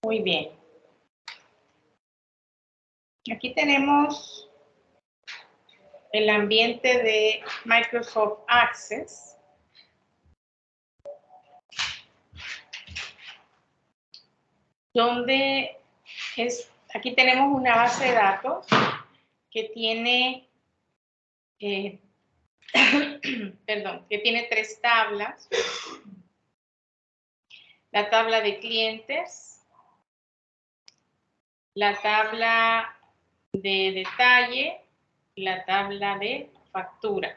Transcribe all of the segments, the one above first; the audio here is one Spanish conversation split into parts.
Muy bien. Aquí tenemos el ambiente de Microsoft Access. Donde aquí tenemos una base de datos que tiene, que tiene 3 tablas. La tabla de clientes, la tabla de detalle y la tabla de factura.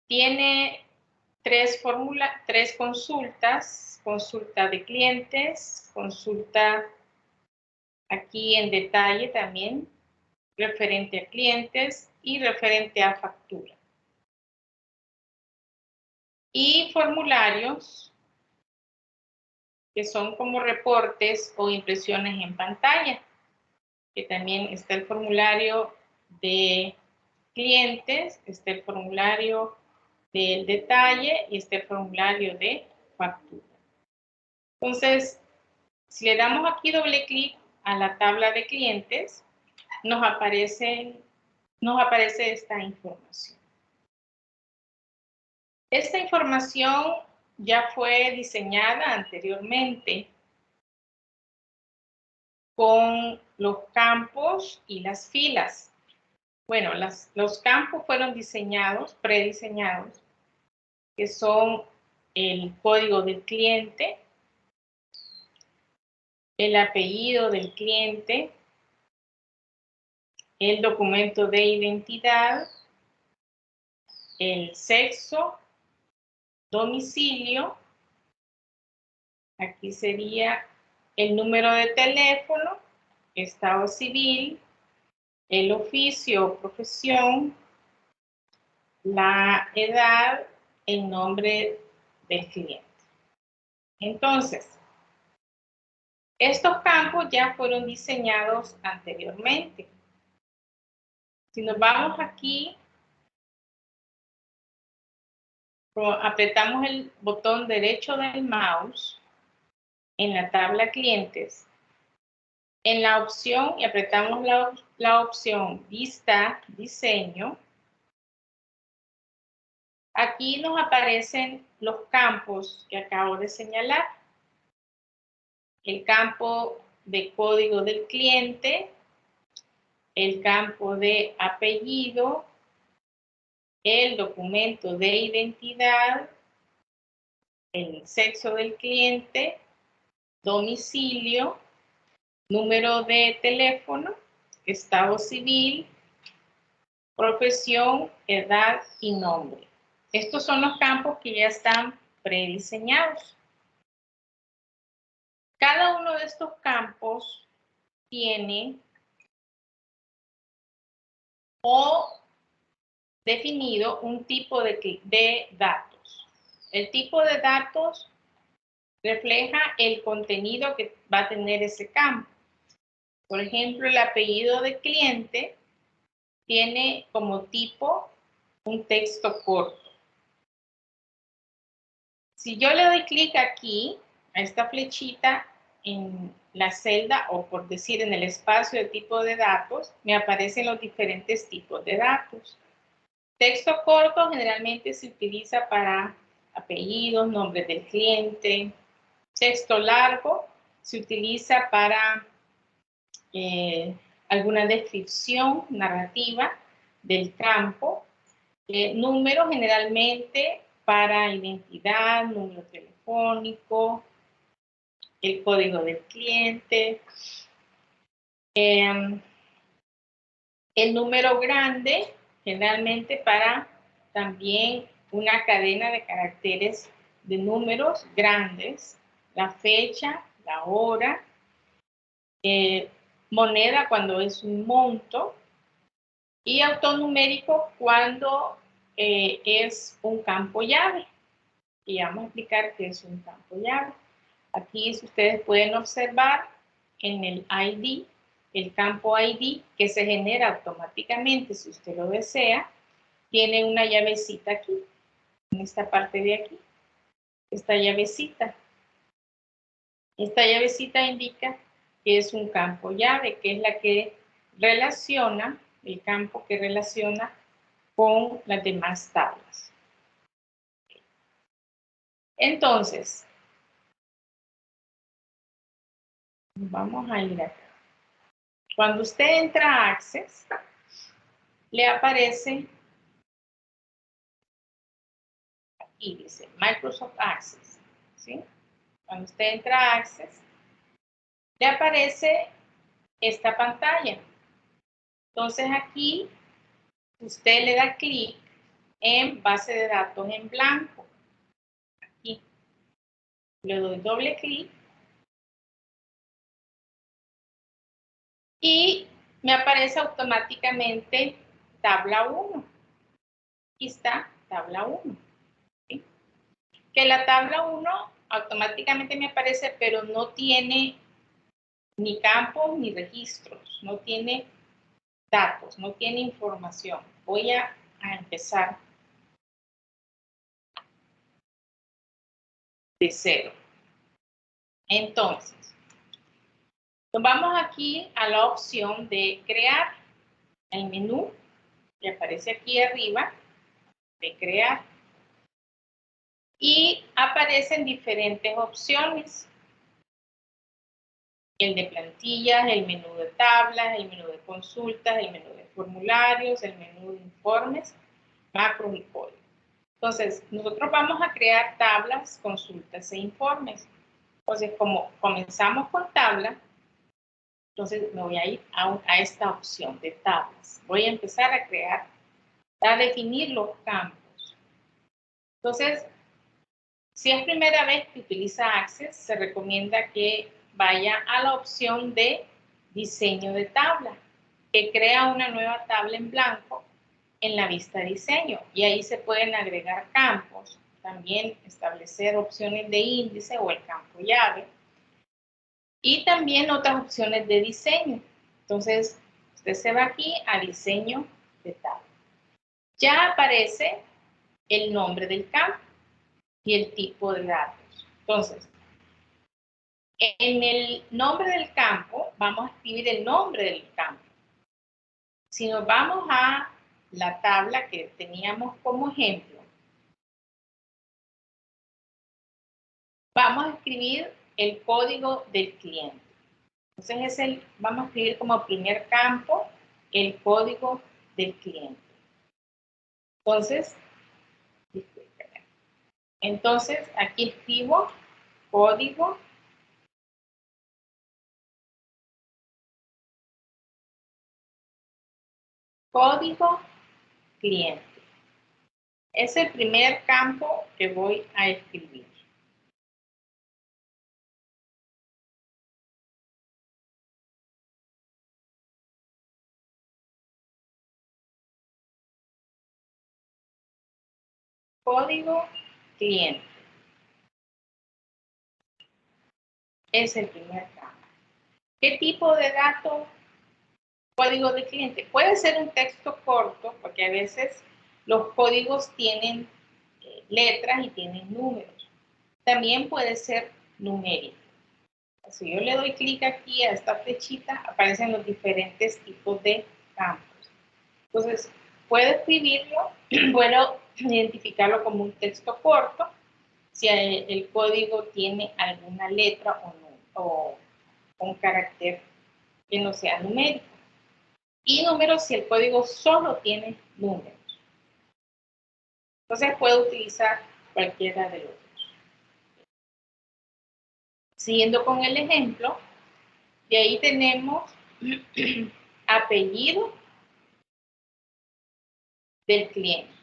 Tiene 3 consultas: consulta de clientes, consulta aquí en detalle también, referente a clientes y referente a factura. Y formularios que son como reportes o impresiones en pantalla, que también está el formulario de clientes, está el formulario del detalle y está el formulario de factura. Entonces, si le damos aquí doble clic a la tabla de clientes, nos aparece esta información. Esta información ya fue diseñada anteriormente con los campos y las filas. Bueno, los campos fueron prediseñados, que son el código del cliente, el apellido del cliente, el documento de identidad, el sexo, domicilio, aquí sería el número de teléfono, estado civil, el oficio o profesión, la edad, el nombre del cliente. Entonces, estos campos ya fueron diseñados anteriormente. Si nos vamos aquí, apretamos el botón derecho del mouse en la tabla clientes, en la opción, y apretamos la opción vista diseño, aquí nos aparecen los campos que acabo de señalar. El campo de código del cliente, el campo de apellido, el documento de identidad, el sexo del cliente, domicilio, número de teléfono, estado civil, profesión, edad y nombre. Estos son los campos que ya están prediseñados. Cada uno de estos campos tiene definido un tipo de datos. El tipo de datos refleja el contenido que va a tener ese campo. Por ejemplo, el apellido del cliente tiene como tipo un texto corto. Si yo le doy clic aquí, a esta flechita, en la celda, o por decir en el espacio de tipo de datos, me aparecen los diferentes tipos de datos. Texto corto generalmente se utiliza para apellidos, nombres del cliente. Texto largo se utiliza para alguna descripción narrativa del campo. Números generalmente para identidad, número telefónico, el código del cliente. El número grande generalmente para también una cadena de caracteres de números grandes, la fecha, la hora, moneda cuando es un monto, y autonumérico cuando es un campo llave. Y vamos a explicar qué es un campo llave. Aquí, si ustedes pueden observar, en el ID, el campo ID que se genera automáticamente, si usted lo desea, tiene una llavecita aquí, en esta parte de aquí, esta llavecita. Esta llavecita indica que es un campo llave, que es la que relaciona, el campo que relaciona con las demás tablas. Entonces, vamos a ir acá. Cuando usted entra a Access, le aparece, aquí dice Microsoft Access, ¿sí? Cuando usted entra a Access, le aparece esta pantalla. Entonces aquí, usted le da clic en base de datos en blanco. Aquí le doy doble clic y me aparece automáticamente tabla 1. Aquí está tabla 1. ¿Sí? Que la tabla 1 automáticamente me aparece, pero no tiene ni campos ni registros, no tiene datos, no tiene información. Voy a empezar de cero. Entonces, vamos aquí a la opción de crear el menú que aparece aquí arriba, de crear, y aparecen diferentes opciones. El de plantillas, el menú de tablas, el menú de consultas, el menú de formularios, el menú de informes, macros y códigos. Entonces, nosotros vamos a crear tablas, consultas e informes. Entonces, como comenzamos con tabla, entonces me voy a ir a esta opción de tablas. Voy a empezar a crear, a definir los campos. Entonces, si es primera vez que utiliza Access, se recomienda que vaya a la opción de diseño de tabla, que crea una nueva tabla en blanco en la vista de diseño. Y ahí se pueden agregar campos, también establecer opciones de índice o el campo llave, y también otras opciones de diseño. Entonces, usted se va aquí a diseño de tabla. Ya aparece el nombre del campo y el tipo de datos. Entonces, en el nombre del campo, vamos a escribir el nombre del campo. Si nos vamos a la tabla que teníamos como ejemplo, vamos a escribir el código del cliente. Entonces, vamos a escribir como primer campo el código del cliente. Entonces, aquí escribo código cliente. Es el primer campo que voy a escribir. Código cliente. Es el primer campo. ¿Qué tipo de dato? Código de cliente. Puede ser un texto corto, porque a veces los códigos tienen letras y tienen números. También puede ser numérico. Si yo le doy clic aquí a esta flechita, aparecen los diferentes tipos de campos. Entonces, puedo escribirlo, puedo identificarlo como un texto corto, si el código tiene alguna letra o un carácter que no sea numérico. Y números si el código solo tiene números. Entonces puedo utilizar cualquiera de los dos. Siguiendo con el ejemplo, de ahí tenemos apellido del cliente.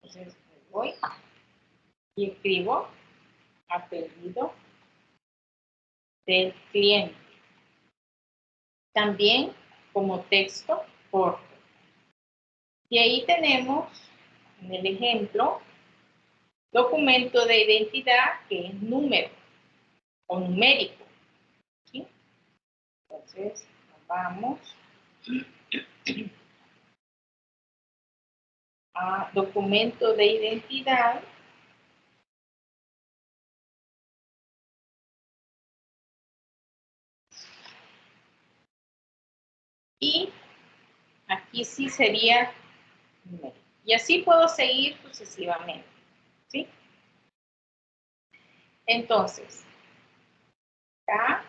Entonces voy y escribo apellido del cliente. También como texto corto. Y ahí tenemos, en el ejemplo, documento de identidad que es número o numérico. ¿Sí? Entonces, vamos a documento de identidad Y aquí sí sería numérico. Y así puedo seguir sucesivamente, ¿sí? Entonces, acá,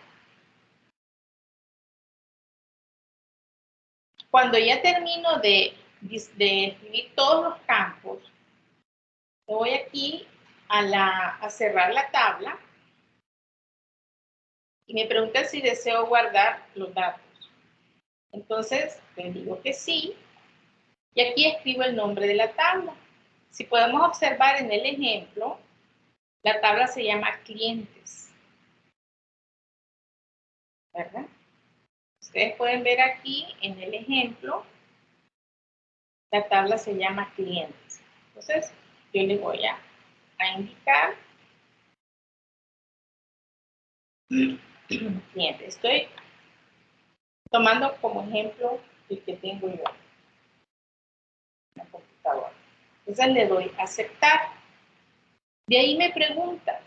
cuando ya termino de escribir todos los campos, voy aquí a cerrar la tabla y me pregunta si deseo guardar los datos. Entonces, le digo que sí, y aquí escribo el nombre de la tabla. Si podemos observar en el ejemplo, la tabla se llama clientes, ¿verdad? Ustedes pueden ver aquí en el ejemplo, la tabla se llama clientes. Entonces, yo le voy a indicar cliente. Estoy tomando como ejemplo el que tengo yo en la computadora. Entonces le doy a aceptar. De ahí me pregunta,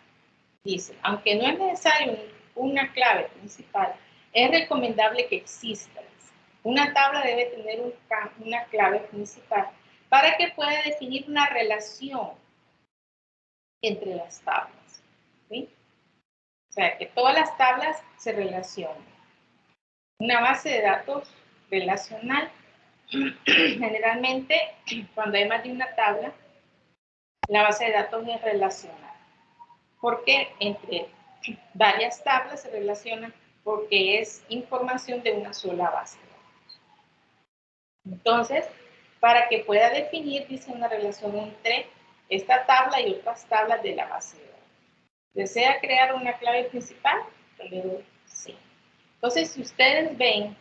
dice, aunque no es necesario una clave principal, es recomendable que exista. Una tabla debe tener una clave principal para que pueda definir una relación entre las tablas, ¿sí? O sea, que todas las tablas se relacionen. Una base de datos relacional, generalmente, cuando hay más de una tabla, la base de datos es relacional. Porque entre varias tablas se relacionan porque es información de una sola base de datos. Entonces, para que pueda definir, dice, una relación entre esta tabla y otras tablas de la base de datos. ¿Desea crear una clave principal? Le doy sí. Entonces, si ustedes ven,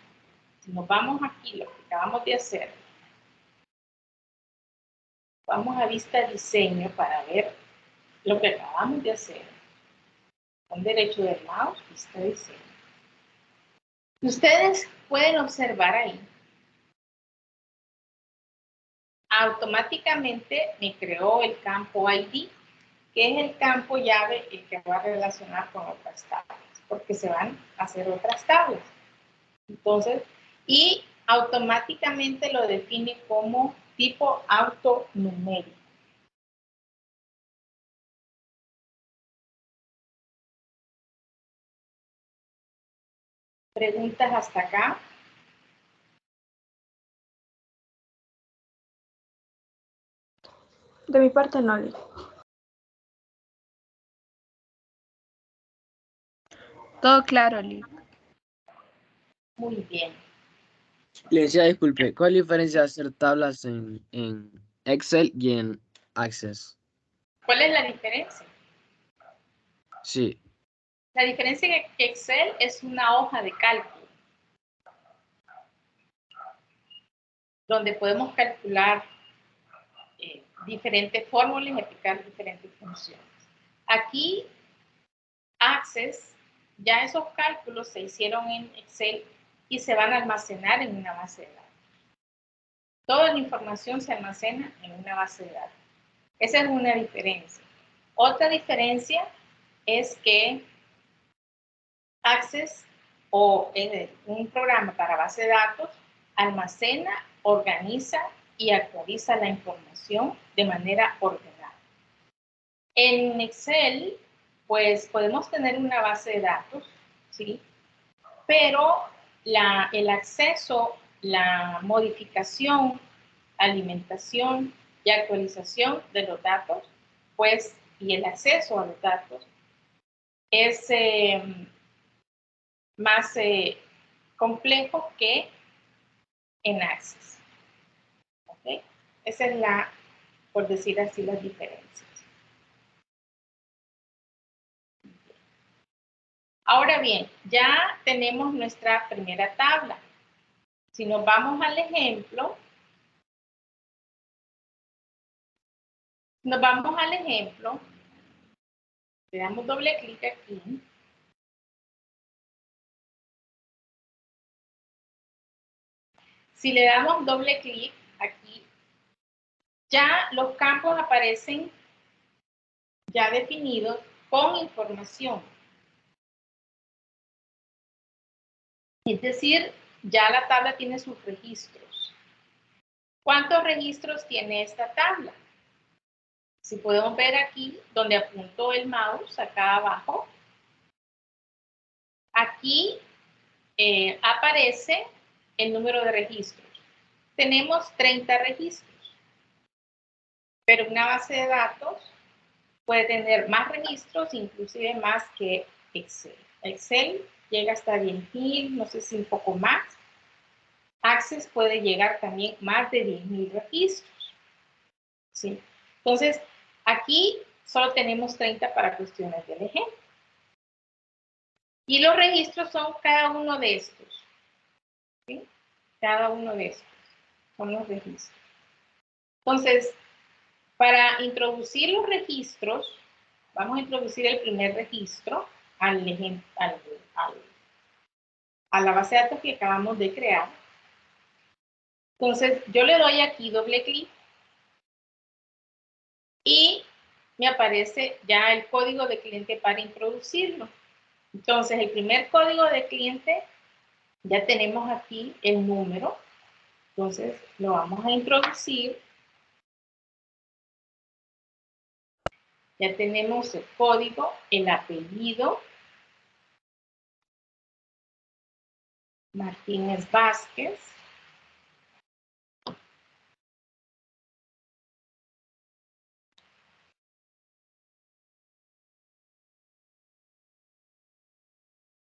si nos vamos aquí, lo que acabamos de hacer, vamos a vista diseño para ver lo que acabamos de hacer. Con derecho del mouse, vista diseño. Ustedes pueden observar ahí. Automáticamente me creó el campo ID, que es el campo llave el que va a relacionar con otras tablas, porque se van a hacer otras tablas. Entonces, y automáticamente lo define como tipo autonumérico. ¿Preguntas hasta acá? De mi parte no. Todo claro, Liz. Muy bien. Le decía, disculpe, ¿cuál es la diferencia de hacer tablas en Excel y en Access? ¿Cuál es la diferencia? Sí. La diferencia es que Excel es una hoja de cálculo, donde podemos calcular diferentes fórmulas y aplicar diferentes funciones. Aquí, Access, ya esos cálculos se hicieron en Excel y se van a almacenar en una base de datos. Toda la información se almacena en una base de datos. Esa es una diferencia. Otra diferencia es que Access o un programa para base de datos almacena, organiza y actualiza la información de manera ordenada. En Excel, pues podemos tener una base de datos, ¿sí? Pero el acceso, la modificación, alimentación y actualización de los datos, pues, y el acceso a los datos es más complejo que en Access. ¿Okay? Esa es por decir así, las diferencias. Ahora bien, ya tenemos nuestra primera tabla. Si nos vamos al ejemplo, le damos doble clic aquí. Si le damos doble clic aquí, ya los campos aparecen ya definidos con información. Es decir, ya la tabla tiene sus registros. ¿Cuántos registros tiene esta tabla? Si podemos ver aquí, donde apuntó el mouse, acá abajo, aquí aparece el número de registros. Tenemos 30 registros, pero una base de datos puede tener más registros, inclusive más que Excel. Excel llega hasta 10,000, no sé si un poco más. Access puede llegar también más de 10,000 registros. ¿Sí? Entonces, aquí solo tenemos 30 para cuestiones del ejemplo. Y los registros son cada uno de estos. ¿Sí? Cada uno de estos son los registros. Entonces, para introducir los registros, vamos a introducir el primer registro a la base de datos que acabamos de crear. Entonces, yo le doy aquí doble clic y me aparece ya el código de cliente para introducirlo. Entonces, el primer código de cliente, ya tenemos aquí el número. Entonces, lo vamos a introducir. Ya tenemos el código, el apellido, Martínez Vázquez.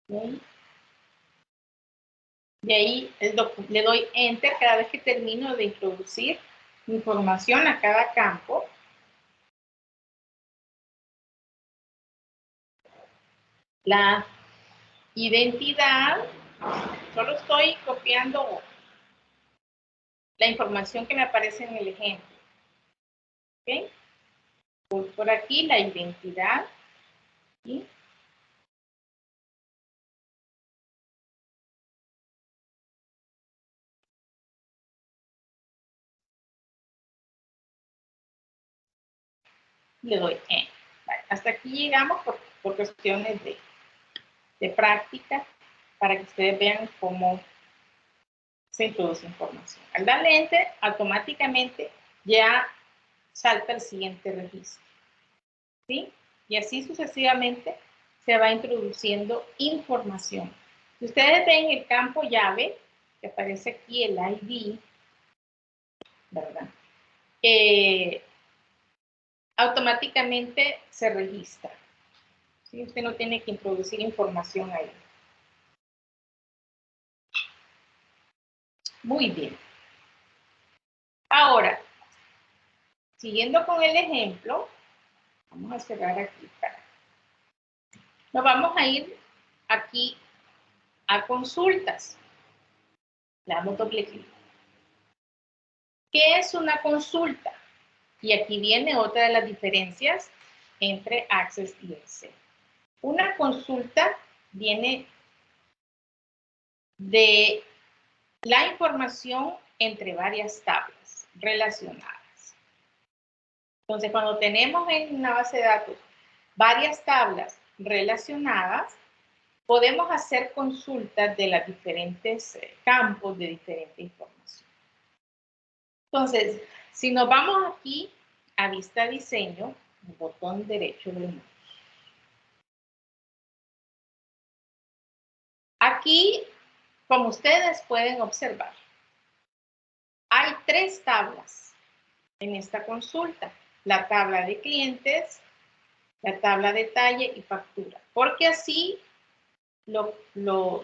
¿Okay? De ahí le doy Enter cada vez que termino de introducir información a cada campo. La identidad, solo estoy copiando la información que me aparece en el ejemplo. ¿Okay? Por aquí la identidad. ¿Sí? Le doy Enter. Vale, hasta aquí llegamos por cuestiones de práctica para que ustedes vean cómo se introduce información. Al darle Enter, automáticamente ya salta el siguiente registro. ¿Sí? Y así sucesivamente se va introduciendo información. Si ustedes ven el campo llave, que aparece aquí el ID, ¿verdad? Automáticamente se registra. ¿Sí? Usted no tiene que introducir información ahí. Muy bien. Ahora, siguiendo con el ejemplo, vamos a cerrar aquí. Nos vamos a ir aquí a consultas. Le damos doble clic. ¿Qué es una consulta? Y aquí viene otra de las diferencias entre Access y Excel. Una consulta viene de la información entre varias tablas relacionadas. Entonces, cuando tenemos en una base de datos varias tablas relacionadas, podemos hacer consultas de los diferentes campos de diferente información. Entonces, si nos vamos aquí a vista diseño, el botón derecho del mouse. Aquí, como ustedes pueden observar, hay 3 tablas en esta consulta. La tabla de clientes, la tabla de detalle y factura. Porque así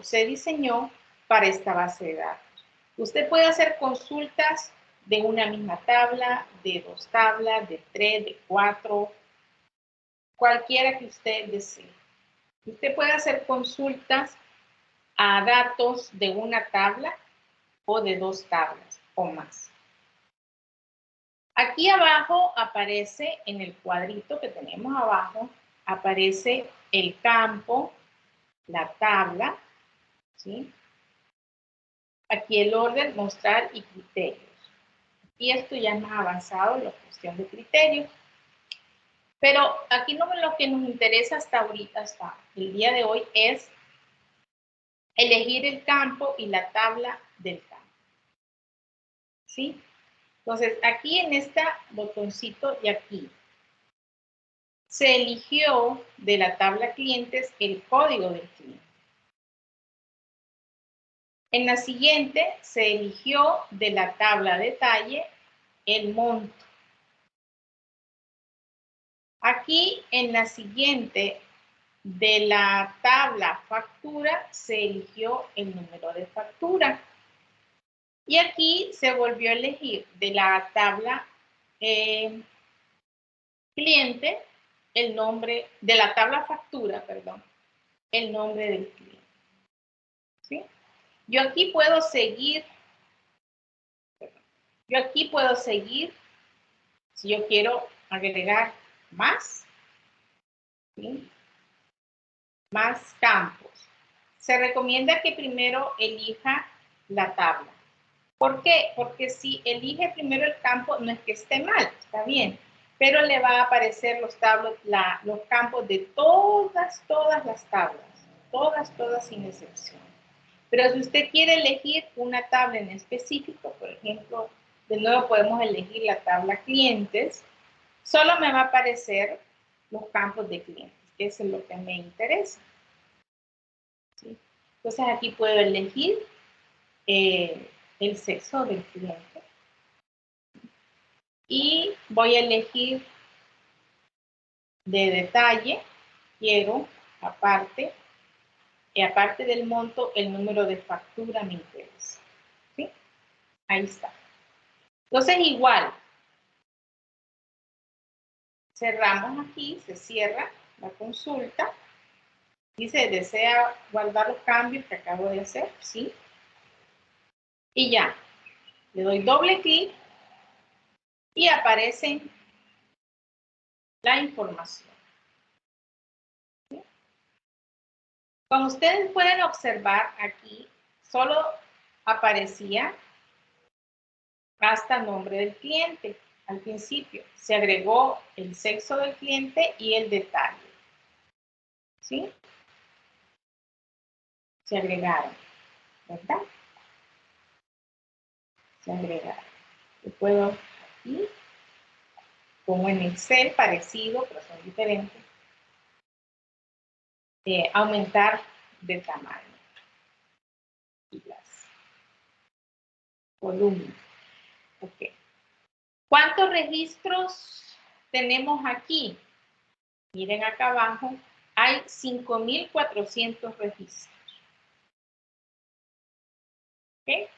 se diseñó para esta base de datos. Usted puede hacer consultas de una misma tabla, de 2 tablas, de 3, de 4, cualquiera que usted desee. Usted puede hacer consultas a datos de una tabla o de 2 tablas o más. Aquí abajo aparece, en el cuadrito que tenemos abajo, aparece el campo, la tabla, ¿sí? Aquí el orden, mostrar y criterios. Y esto ya es más avanzado en la cuestión de criterios. Pero aquí lo que nos interesa hasta ahorita, hasta el día de hoy, es elegir el campo y la tabla del campo. ¿Sí? Entonces, aquí en este botoncito y aquí, se eligió de la tabla clientes el código del cliente. En la siguiente, se eligió de la tabla detalle el monto. Aquí, en la siguiente, de la tabla factura, se eligió el número de factura. Y aquí se volvió a elegir de la tabla cliente, el nombre, de la tabla factura, perdón, el nombre del cliente. ¿Sí? Yo aquí puedo seguir, si yo quiero agregar más, ¿sí? Más campos. Se recomienda que primero elija la tabla. ¿Por qué? Porque si elige primero el campo, no es que esté mal, está bien, pero le va a aparecer los campos de todas las tablas, todas sin excepción. Pero si usted quiere elegir una tabla en específico, por ejemplo, de nuevo podemos elegir la tabla clientes, solo me va a aparecer los campos de clientes, que es lo que me interesa. ¿Sí? Entonces aquí puedo elegir el sexo del cliente. Y voy a elegir de detalle, quiero aparte del monto, el número de factura me interesa. ¿Sí? Ahí está. Entonces igual, cerramos aquí, se cierra la consulta. Dice, ¿desea guardar los cambios que acabo de hacer? Sí. Y ya, le doy doble clic y aparece la información. ¿Sí? Como ustedes pueden observar aquí, solo aparecía hasta nombre del cliente. Al principio se agregó el sexo del cliente y el detalle. ¿Sí? Se agregaron, ¿verdad? Se agregaron. Yo puedo aquí, como en Excel, parecido, pero son diferentes, aumentar de tamaño y las columnas. Ok. ¿Cuántos registros tenemos aquí? Miren acá abajo, hay 5,400 registros. ¿Ok?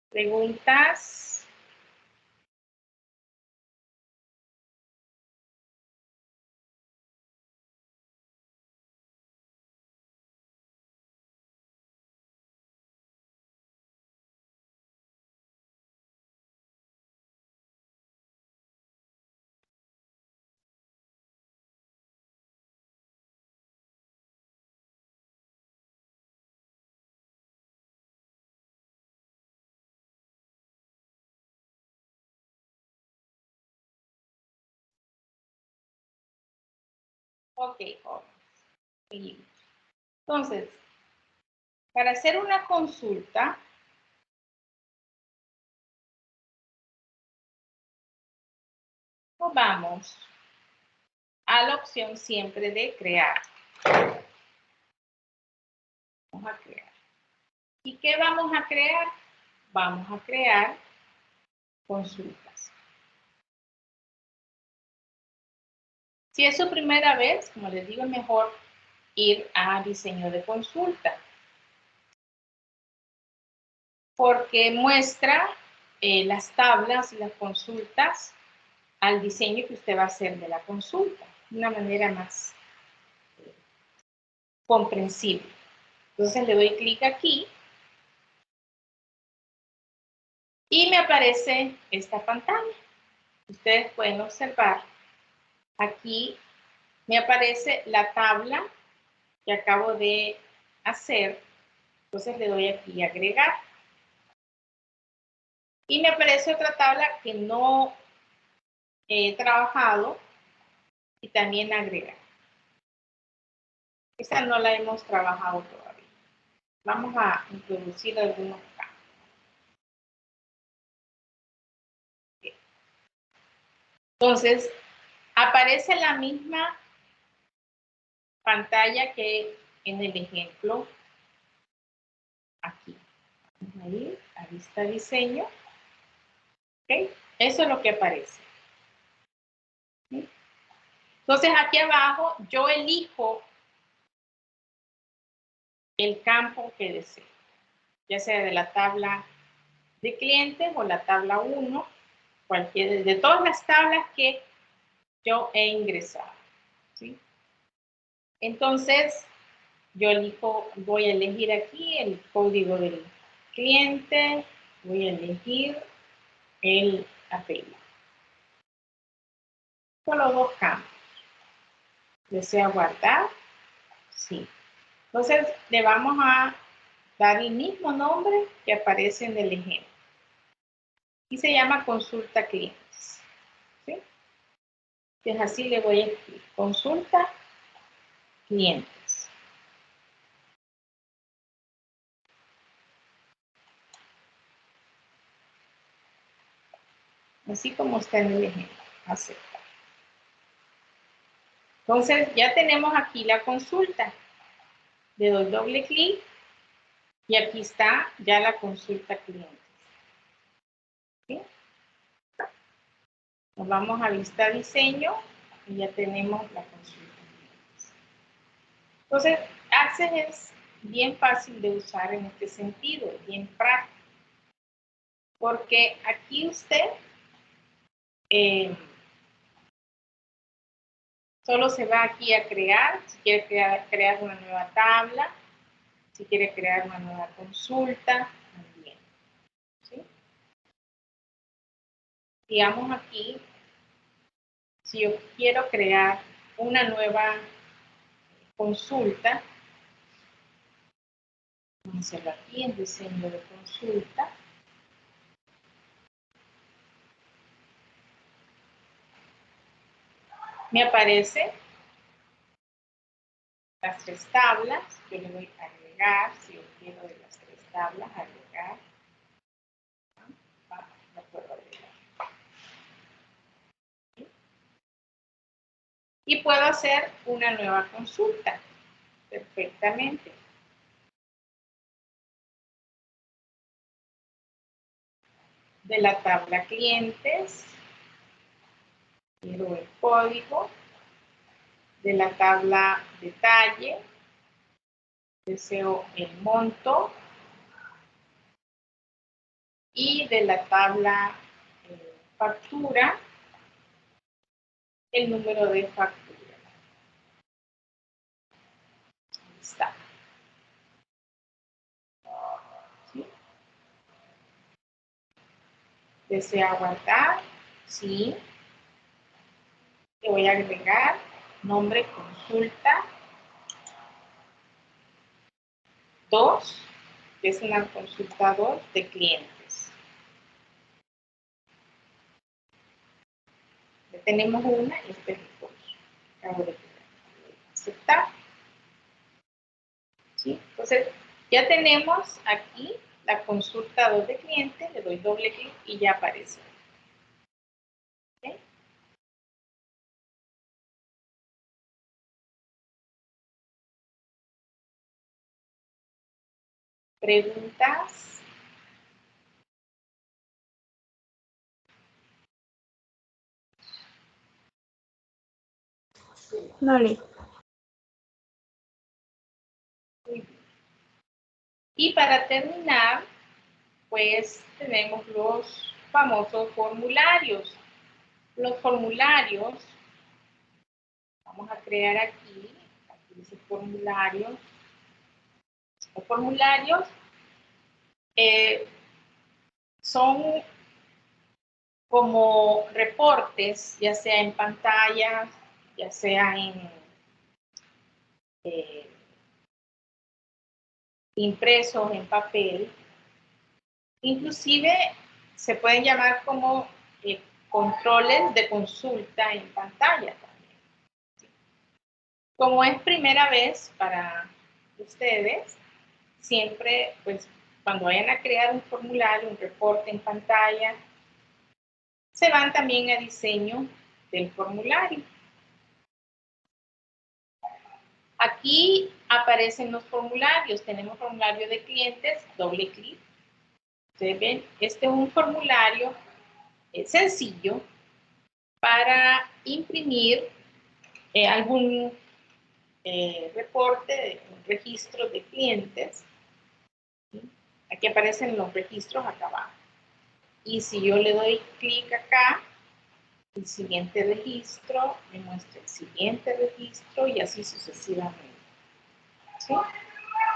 ¿Preguntas? Ok, jóvenes. Entonces, para hacer una consulta, vamos a la opción siempre de crear. Vamos a crear. ¿Y qué vamos a crear? Vamos a crear consultas. Si es su primera vez, como les digo, es mejor ir a diseño de consulta, porque muestra las tablas y las consultas al diseño que usted va a hacer de la consulta, de una manera más comprensible. Entonces le doy clic aquí y me aparece esta pantalla. Ustedes pueden observar, aquí me aparece la tabla que acabo de hacer. Entonces le doy aquí agregar. Y me aparece otra tabla que no he trabajado y también agregar. Esta no la hemos trabajado todavía. Vamos a introducir algunos campos. Entonces, aparece la misma pantalla que en el ejemplo aquí. Vamos a ir a vista diseño. ¿Okay? Eso es lo que aparece. ¿Sí? Entonces, aquí abajo yo elijo el campo que deseo, ya sea de la tabla de clientes o la tabla 1, cualquiera de todas las tablas que yo he ingresado. ¿Sí? Entonces, yo voy a elegir aquí el código del cliente, voy a elegir el apellido. Solo 2 campos. ¿Desea guardar? Sí. Entonces, le vamos a dar el mismo nombre que aparece en el ejemplo. Y se llama consulta clientes. ¿Sí? Entonces, así le voy a escribir. Consulta clientes. Así como está en el ejemplo. Aceptar. Entonces, ya tenemos aquí la consulta. Le doy doble clic y aquí está ya la consulta clientes. ¿Sí? Nos vamos a vista diseño y ya tenemos la consulta clientes. Entonces, Access es bien fácil de usar en este sentido, bien práctico. Porque aquí usted solo se va aquí a crear, si quiere crear una nueva tabla, si quiere crear una nueva consulta, también. ¿Sí? Digamos aquí, si yo quiero crear una nueva consulta, vamos a hacerlo aquí en diseño de consulta. Me aparece las 3 tablas, yo le voy a agregar, si yo quiero de las 3 tablas, agregar, la puedo agregar. ¿Sí? Y puedo hacer una nueva consulta, perfectamente. De la tabla clientes, quiero el código, de la tabla detalle, deseo el monto, y de la tabla factura, el número de factura. Ahí está. ¿Sí? ¿Desea guardar? Sí. Le voy a agregar nombre consulta 2, que es una consulta 2 de clientes. Ya tenemos una y este es el 2. Acabo de aceptar. ¿Sí? Entonces, ya tenemos aquí la consulta 2 de cliente, le doy doble clic y ya aparece. ¿Okay? ¿Preguntas? No, Liz. Y para terminar, pues tenemos los famosos formularios. Los formularios, vamos a crear aquí dice formularios. Los formularios son como reportes, ya sea en pantallas, ya sea en impresos en papel. Inclusive se pueden llamar como controles de consulta en pantalla también. Como es primera vez para ustedes, siempre, pues, cuando vayan a crear un formulario, un reporte en pantalla, se van también a diseño del formulario. Aquí aparecen los formularios. Tenemos formulario de clientes, doble clic. Ustedes ven, este es un formulario sencillo para imprimir algún reporte, un registro de clientes. ¿Sí? Aquí aparecen los registros acá abajo. Y si yo le doy clic acá, el siguiente registro me muestra el siguiente registro y así sucesivamente. ¿Sí?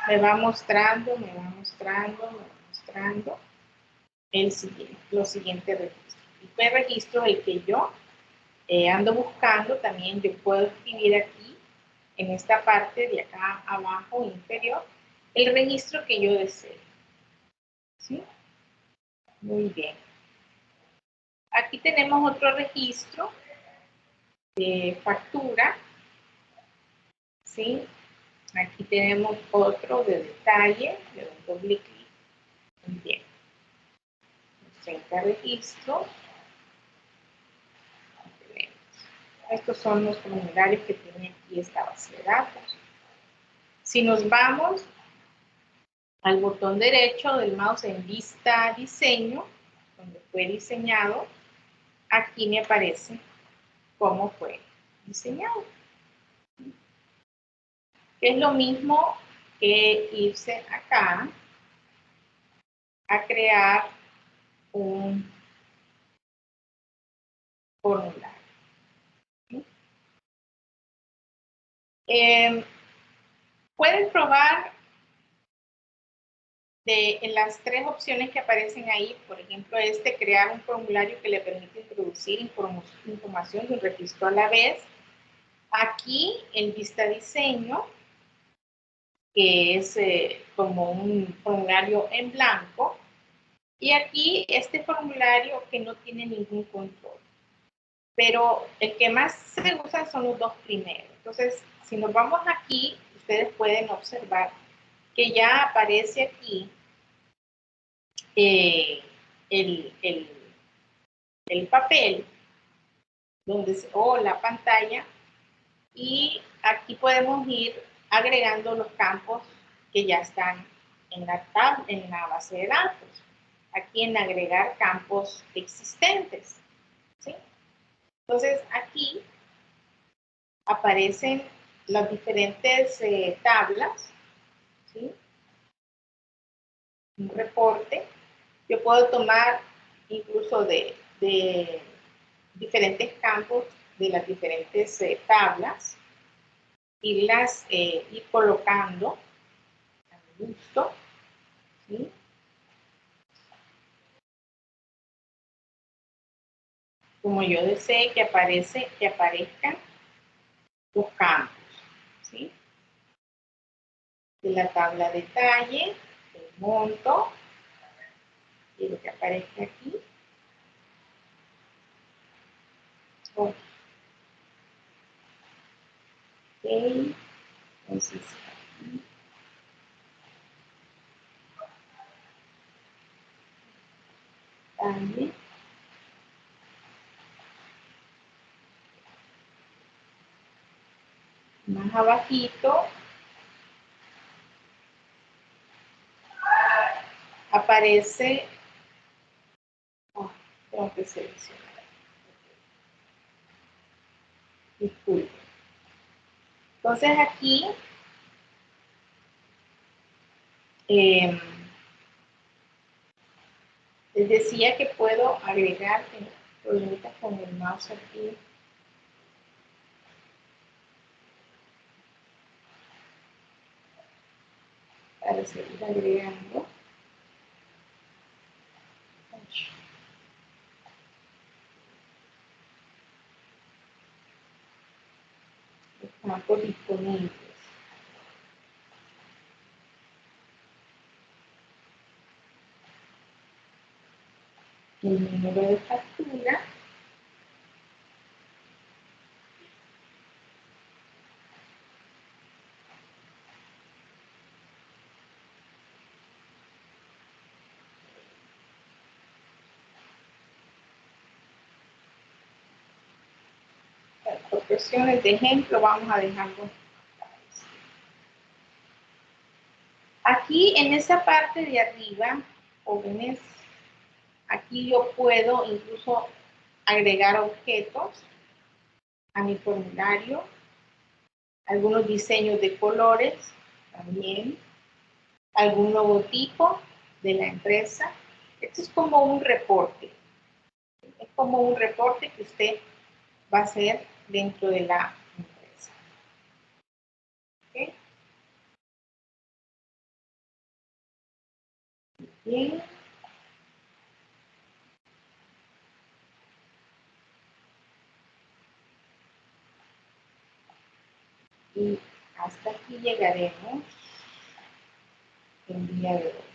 Me va mostrando, me va mostrando, me va mostrando los siguientes registros. Y este registro es el que yo ando buscando. También yo puedo escribir aquí, en esta parte de acá abajo inferior, el registro que yo desee. ¿Sí? Muy bien. Aquí tenemos otro registro de factura. ¿Sí? Aquí tenemos otro de detalle, le doy doble clic. Muy bien. 30 registros. Estos son los formularios que tiene aquí esta base de datos. Si nos vamos al botón derecho del mouse en vista diseño, donde fue diseñado, aquí me aparece cómo fue diseñado. Es lo mismo que irse acá a crear un formulario. Pueden probar en las tres opciones que aparecen ahí, por ejemplo, crear un formulario que le permite introducir información de un registro a la vez. Aquí en vista diseño, que es como un formulario en blanco, y aquí este formulario que no tiene ningún control. Pero el que más se usa son los dos primeros. Entonces, si nos vamos aquí, ustedes pueden observar que ya aparece aquí el papel o la pantalla, y aquí podemos ir agregando los campos que ya están en la base de datos. Aquí en agregar campos existentes. ¿Sí? Entonces aquí aparecen las diferentes tablas. ¿Sí? Un reporte. Yo puedo tomar incluso de diferentes campos de las diferentes tablas, irlas ir colocando a mi gusto. ¿Sí? Como yo desee que aparezcan los campos. ¿Sí? De la tabla detalle, el monto, y lo que aparezca aquí. Ok. Entonces, aquí. Detalle. Más abajito aparece, tengo que seleccionar, disculpe. Entonces aquí les decía que puedo agregar problemitas con el mouse aquí. Para seguir agregando. Los campos disponibles. el número de factura, por cuestiones de ejemplo vamos a dejarlo. Aquí en esa parte de arriba, jóvenes, aquí yo puedo incluso agregar objetos a mi formulario, algunos diseños de colores también, algún logotipo de la empresa. Esto es como un reporte. Es como un reporte que usted va a hacer dentro de la empresa. ¿Okay? Bien. Y hasta aquí llegaremos el día de hoy.